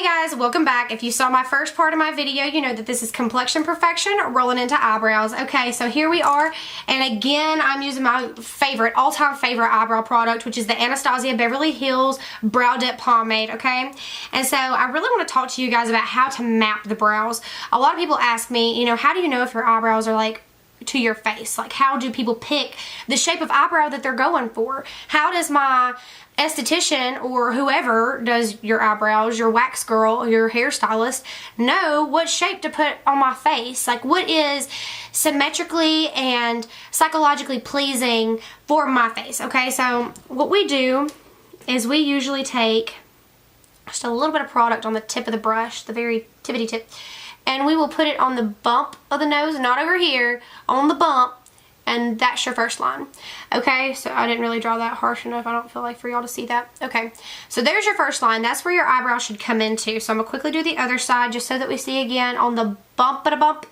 guys, welcome back. If you saw my first part of my video, you know that this is complexion perfection rolling into eyebrows. Okay, so here we are, and again I'm using my favorite, all-time favorite eyebrow product, which is the Anastasia Beverly Hills Brow Dip Pomade. Okay, and so I really want to talk to you guys about how to map the brows. A lot of people ask me, you know, how do you know if your eyebrows are like to your face? Like, how do people pick the shape of eyebrow that they're going for? How does my esthetician or whoever does your eyebrows, your wax girl, your hairstylist, know what shape to put on my face? Like, what is symmetrically and psychologically pleasing for my face? Okay, so what we do is we usually take just a little bit of product on the tip of the brush, the very tippity tip, and we will put it on the bump of the nose, not over here, on the bump, and that's your first line. Okay, so I didn't really draw that harsh enough, I don't feel like, for y'all to see that. Okay, so there's your first line. That's where your eyebrow should come into. So I'm gonna quickly do the other side just so that we see again on the bump of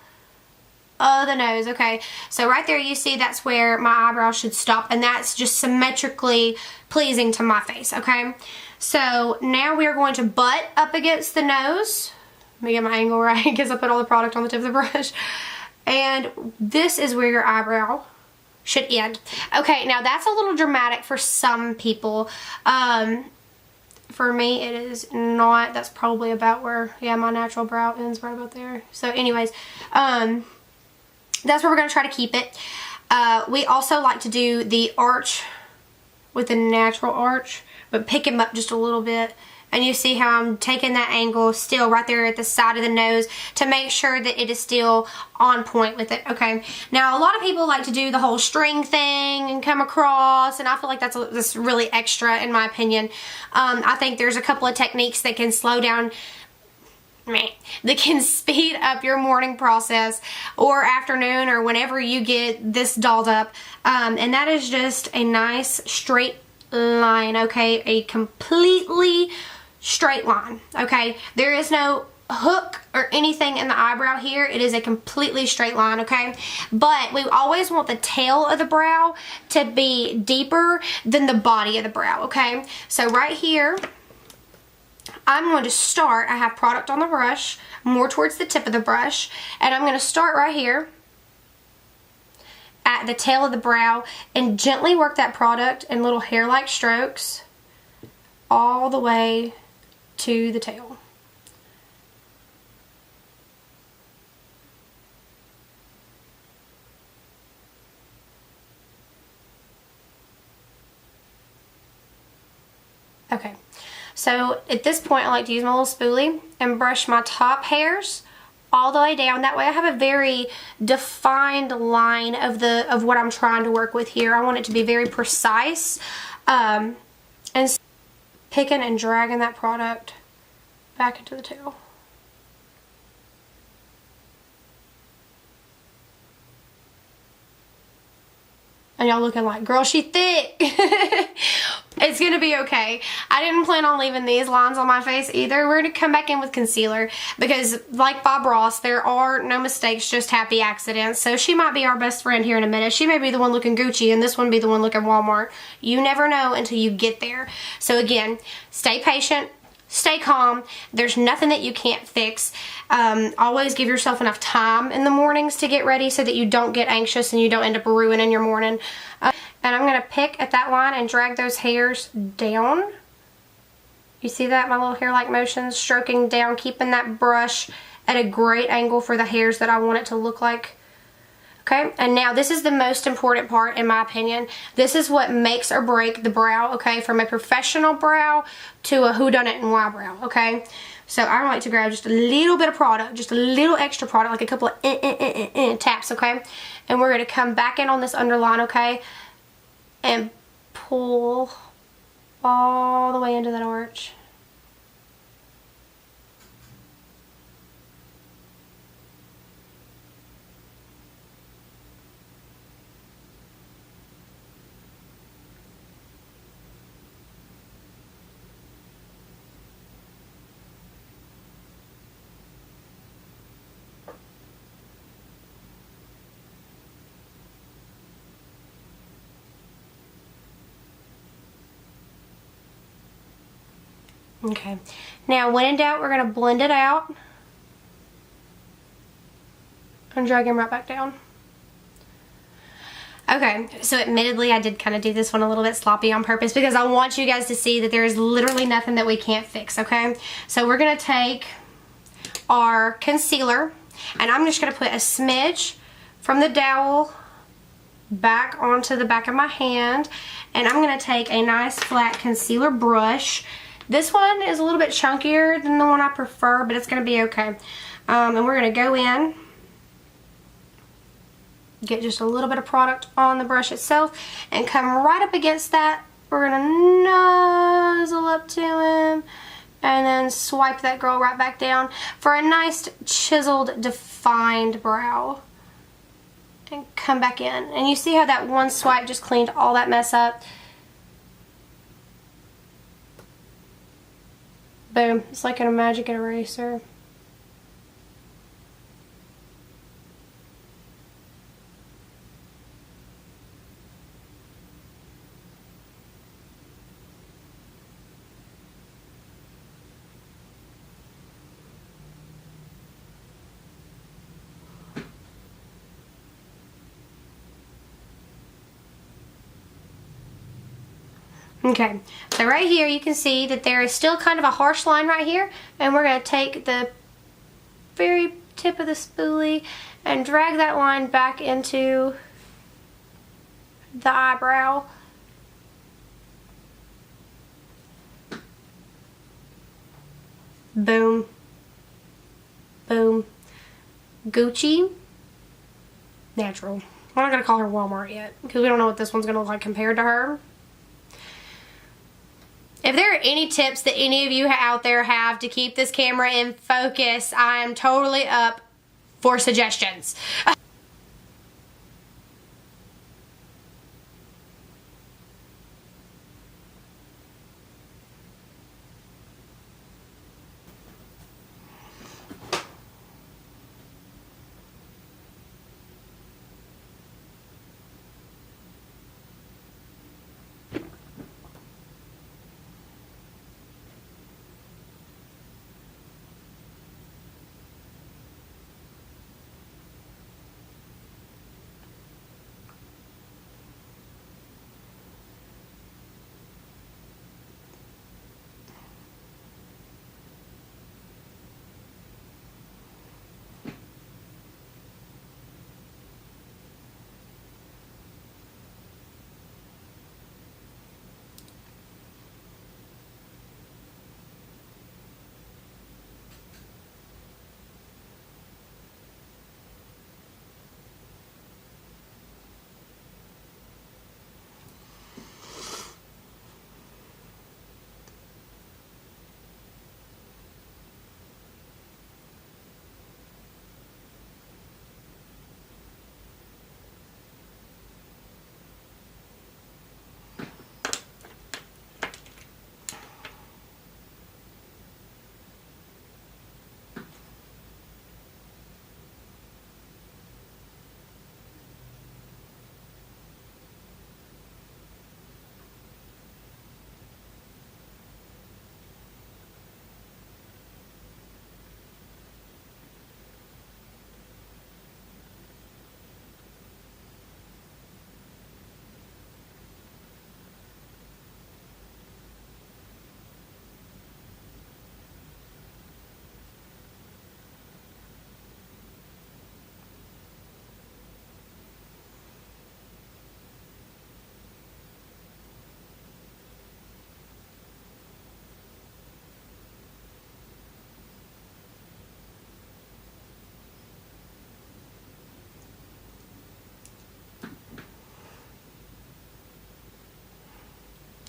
the nose. Okay, so right there you see that's where my eyebrow should stop, and that's just symmetrically pleasing to my face. Okay, so now we are going to butt up against the nose. Let me get my angle right because I put all the product on the tip of the brush. And this is where your eyebrow should end. Okay, now that's a little dramatic for some people. For me, it is not. That's probably about where, yeah, my natural brow ends, right about there. So anyways, that's where we're going to try to keep it. We also like to do the arch with the natural arch, but pick him up just a little bit. And you see how I'm taking that angle still right there at the side of the nose to make sure that it is still on point with it. Okay, now a lot of people like to do the whole string thing and come across, and I feel like that's really extra in my opinion. I think there's a couple of techniques that can slow down, that can speed up your morning process or afternoon or whenever you get this dolled up, and that is just a nice straight line. Okay, a completely straight line. Okay, there is no hook or anything in the eyebrow here. It is a completely straight line. Okay, but we always want the tail of the brow to be deeper than the body of the brow. Okay, so right here I'm going to start. I have product on the brush more towards the tip of the brush, and I'm going to start right here at the tail of the brow and gently work that product in little hair-like strokes all the way to the tail. Okay, so at this point I like to use my little spoolie and brush my top hairs all the way down. That way I have a very defined line of what I'm trying to work with here. I want it to be very precise, and picking and dragging that product back into the tail. And y'all looking like, girl, she thick. It's gonna be okay. I didn't plan on leaving these lines on my face either. We're gonna come back in with concealer because, like Bob Ross, there are no mistakes, just happy accidents. So she might be our best friend here in a minute. She may be the one looking Gucci and this one be the one looking Walmart. You never know until you get there. So again, stay patient. Stay calm. There's nothing that you can't fix. Always give yourself enough time in the mornings to get ready so that you don't get anxious and you don't end up ruining your morning. And I'm going to pick at that line and drag those hairs down. You see that? My little hair-like motions, stroking down, keeping that brush at a great angle for the hairs that I want it to look like. Okay, and now this is the most important part in my opinion. This is what makes or break the brow, okay, from a professional brow to a whodunit and why brow, okay? So I like to grab just a little bit of product, just a little extra product, like a couple of taps, okay? And we're going to come back in on this underline, okay? And pull all the way into that arch. Okay. Now, when in doubt, we're going to blend it out and drag him right back down. Okay, so admittedly, I did kind of do this one a little bit sloppy on purpose because I want you guys to see that there is literally nothing that we can't fix, okay? So we're going to take our concealer, and I'm just going to put a smidge from the dowel back onto the back of my hand, and I'm going to take a nice flat concealer brush. This one is a little bit chunkier than the one I prefer, but it's going to be okay. And we're going to go in, get just a little bit of product on the brush itself, and come right up against that. We're going to nuzzle up to him, and then swipe that girl right back down for a nice chiseled, defined brow. And come back in. And you see how that one swipe just cleaned all that mess up? Boom. It's like a magic eraser. Okay, so right here you can see that there is still kind of a harsh line right here, and we're going to take the very tip of the spoolie and drag that line back into the eyebrow. Boom. Boom. Gucci. Natural. We're not going to call her Walmart yet because we don't know what this one's going to look like compared to her. If there are any tips that any of you out there have to keep this camera in focus, I am totally up for suggestions.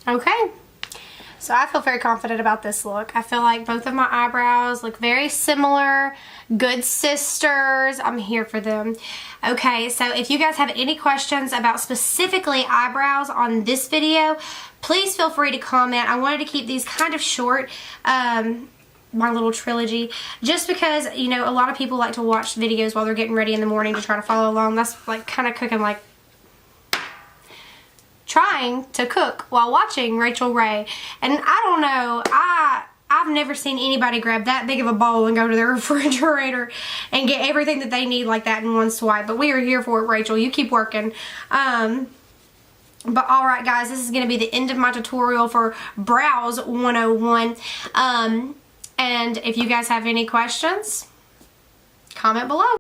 Okay, so I feel very confident about this look. I feel like both of my eyebrows look very similar. Good sisters. I'm here for them. Okay, so if you guys have any questions about specifically eyebrows on this video, please feel free to comment. I wanted to keep these kind of short, my little trilogy, just because, you know, a lot of people like to watch videos while they're getting ready in the morning to try to follow along. That's like kind of cooking, like trying to cook while watching Rachel Ray. And I don't know, I've never seen anybody grab that big of a bowl and go to their refrigerator and get everything that they need like that in one swipe. But we are here for it, Rachel. You keep working. But alright guys, this is going to be the end of my tutorial for Brows 101. And if you guys have any questions, comment below.